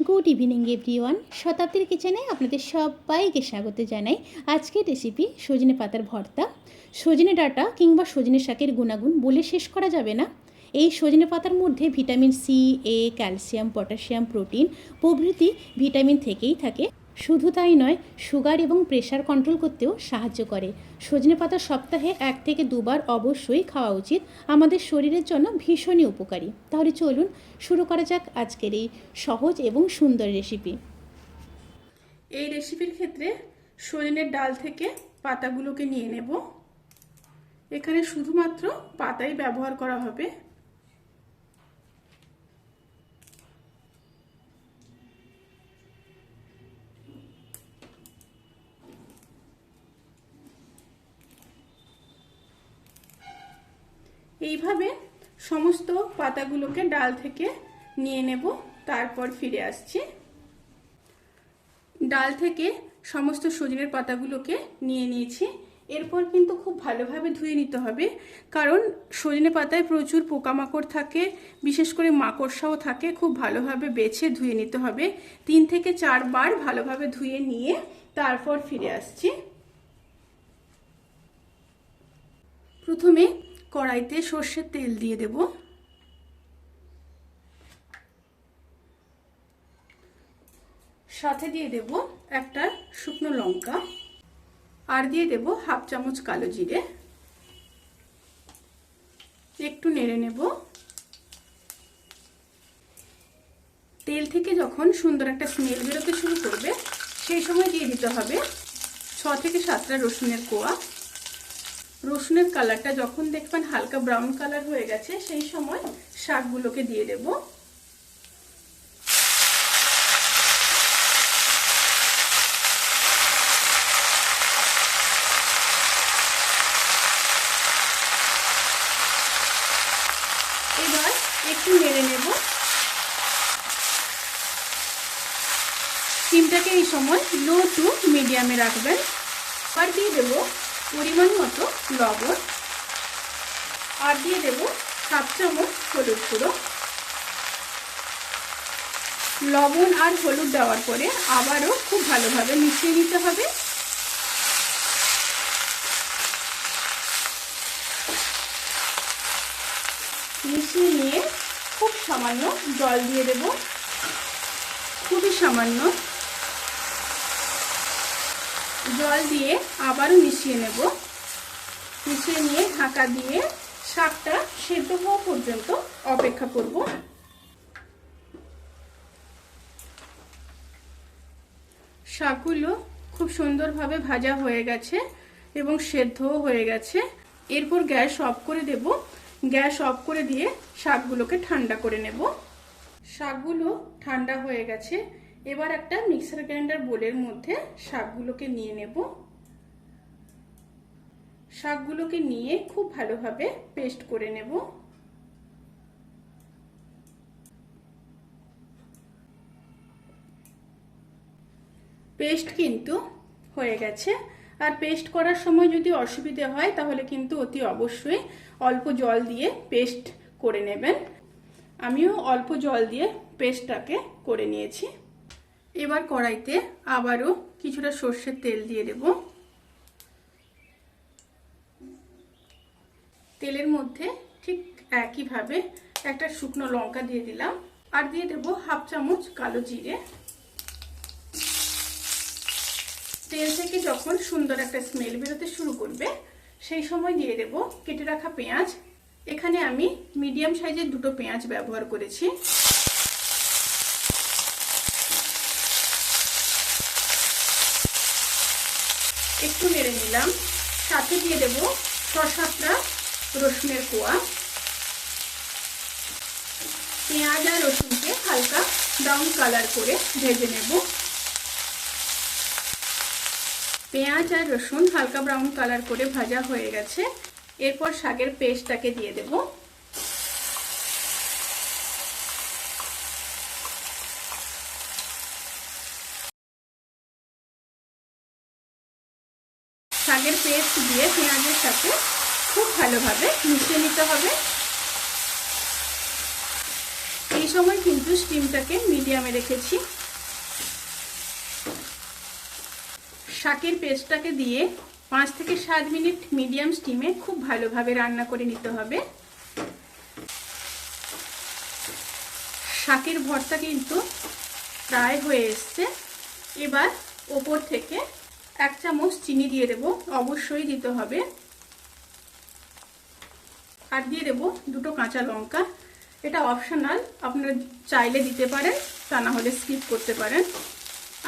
Good evening everyone. শতাব্দীর কিচেনে আপনাদের সবাইকে স্বাগত জানাই। আজকের রেসিপি সজনে পাতার ভর্তা। সজনে ডাঁটা কিংবা সজনে শাকের গুণাগুণ বলে শেষ করা যাবে না। এই সজনে পাতার মধ্যে ভিটামিন সি, এ, ক্যালসিয়াম, পটাশিয়াম, প্রোটিন প্রভৃতি ভিটামিন থেকেই থাকে। শুধু তাই নয়, সুগার এবং প্রেশার কন্ট্রোল করতেও সাহায্য করে। সজনে পাতা সপ্তাহে 1 থেকে 2 বার অবশ্যই খাওয়া উচিত, আমাদের শরীরের জন্য ভীষণই উপকারী। তাহলে চলুন শুরু করা যাক আজকের এই সহজ এবং সুন্দর রেসিপি। এই রেসিপির ক্ষেত্রে সজনের ডাল থেকে পাতাগুলোকে নিয়ে নেব। এখানে শুধুমাত্র পাতাই ব্যবহার করা হবে। এইভাবে সমস্ত পাতাগুলোকে ডাল থেকে নিয়ে নেব, তারপর ফিরে আসছি। ডাল থেকে সমস্ত সজনের পাতাগুলোকে নিয়ে নিয়েছি। এরপর কিন্তু খুব ভালোভাবে ধুয়ে নিতে হবে, কারণ সজনে পাতায় প্রচুর পোকামাকড় থাকে, বিশেষ করে মাকড়সাও থাকে। খুব ভালোভাবে বেছে ধুয়ে নিতে হবে। 3 থেকে 4 বার ভালোভাবে ধুয়ে নিয়ে তারপর ফিরে আসছি। প্রথমে কড়াইতে সর্ষের তেল দিয়ে দেব। সাথে দিয়ে দেব একটা শুকনো লঙ্কা, আর দিয়ে দেব হাফ চামচ কালো জিরে। একটু নেড়ে নেব। তেল থেকে যখন সুন্দর একটা স্মেল বেরোতে শুরু করবে, সেই সময় দিয়ে দিতে হবে 6 থেকে 7টা রসুনের কোয়া। রসুনের কালারটা যখন দেখবেন হালকা ব্রাউন কালার হয়ে গেছে, সেই সময় শাকগুলোকে দিয়ে দেব। এবার একটু নেড়ে নেব। সিমটাকে এই সময় লো টু মিডিয়ামে রাখবেন। আর দিয়ে দেব পরিমাণ মতো লবণ, আর দিয়ে দেব হাফ চামচ হলুদ গুঁড়ো। লবণ আর হলুদ দেওয়ার পরে আবারও খুব ভালোভাবে মিশিয়ে নিতে হবে। মিশিয়ে নিয়ে খুব সামান্য জল দিয়ে দেব, খুবই সামান্য জল দিয়ে আবারও মিশিয়ে নেব। মিশিয়ে নিয়ে ঢাকা দিয়ে শাকটা সেদ্ধ হওয়া পর্যন্ত অপেক্ষা করব। শাকগুলো খুব সুন্দরভাবে ভাজা হয়ে গেছে এবং সেদ্ধও হয়ে গেছে। এরপর গ্যাস অফ করে দেব। গ্যাস অফ করে দিয়ে শাকগুলোকে ঠান্ডা করে নেব। শাকগুলো ঠান্ডা হয়ে গেছে। এবার একটা মিক্সার গ্রাইন্ডার বোলের মধ্যে শাকগুলোকে নিয়ে নেব। শাকগুলোকে নিয়ে খুব ভালোভাবে পেস্ট করে নেব। পেস্ট কিন্তু হয়ে গেছে। আর পেস্ট করার সময় যদি অসুবিধে হয়, তাহলে কিন্তু অতি অবশ্যই অল্প জল দিয়ে পেস্ট করে নেবেন। আমিও অল্প জল দিয়ে পেস্টটাকে করে নিয়েছি। এবার কড়াইতে আবারও কিছুটা সর্ষের তেল দিয়ে দেব। তেলের মধ্যে ঠিক একইভাবে একটা শুকনো লঙ্কা দিয়ে দিলাম, আর দিয়ে দেব হাফ চামচ কালো জিরে। তেল থেকে যখন সুন্দর একটা স্মেল বেরোতে শুরু করবে, সেই সময় দিয়ে দেব কেটে রাখা পেঁয়াজ। এখানে আমি মিডিয়াম সাইজের 2টো পেঁয়াজ ব্যবহার করেছি। একটু নেড়ে নিলাম। সাথে দিয়ে দেব 6-7টা রসুনের কোয়া। পেঁয়াজ আর রসুনকে হালকা ব্রাউন কালার করে ভেজে নেব। পেঁয়াজ আর রসুন হালকা ব্রাউন কালার করে ভাজা হয়ে গেছে। এরপর শাকের পেস্টটাকে দিয়ে দেব। শাকের পেস্ট দিয়ে পেঁয়াজের সাথে খুব ভালোভাবে মিশিয়ে নিতে হবে। এই সময় কিন্তু স্টিমটাকে মিডিয়ামে রেখেছি। শাকের পেস্টটাকে দিয়ে 5 থেকে 7 মিনিট মিডিয়াম স্টিমে খুব ভালোভাবে রান্না করে নিতে হবে। শাকের ভর্তা কিন্তু প্রায় হয়ে এসছে। এবার ওপর থেকে 1 চামচ চিনি দিয়ে দেব, অবশ্যই দিতে হবে। আর দিয়ে দেব 2টো কাঁচা লঙ্কা। এটা অপশনাল, আপনারা চাইলে দিতে পারেন, তা না হলে স্কিপ করতে পারেন।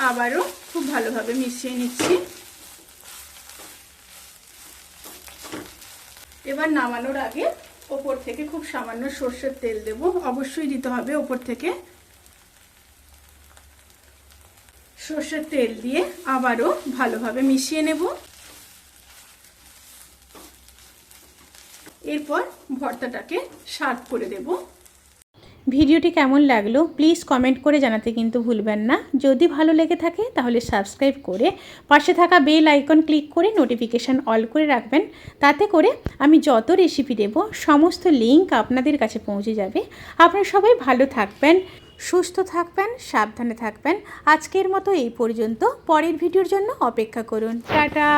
আবারও খুব ভালোভাবে মিশিয়ে নিচ্ছি। এবার নামানোর আগে ওপর থেকে খুব সামান্য সর্ষের তেল দেব, অবশ্যই দিতে হবে ওপর থেকে। সর্ষের তেল দিয়ে আবারও ভালোভাবে মিশিয়ে নেব। এরপর ভর্তাটাকে সার্ভ করে দেব। ভিডিওটি কেমন লাগলো প্লিজ কমেন্ট করে জানাতে কিন্তু ভুলবেন না। যদি ভালো লেগে থাকে তাহলে সাবস্ক্রাইব করে পাশে থাকা বেল আইকন ক্লিক করে নোটিফিকেশান অল করে রাখবেন। তাতে করে আমি যত রেসিপি দেব সমস্ত লিঙ্ক আপনাদের কাছে পৌঁছে যাবে। আপনারা সবাই ভালো থাকবেন, সুস্থ থাকবেন, সাবধানে থাকবেন। আজকের মতো এই পর্যন্ত। পরের ভিডিওর জন্য অপেক্ষা করুন। টাটা।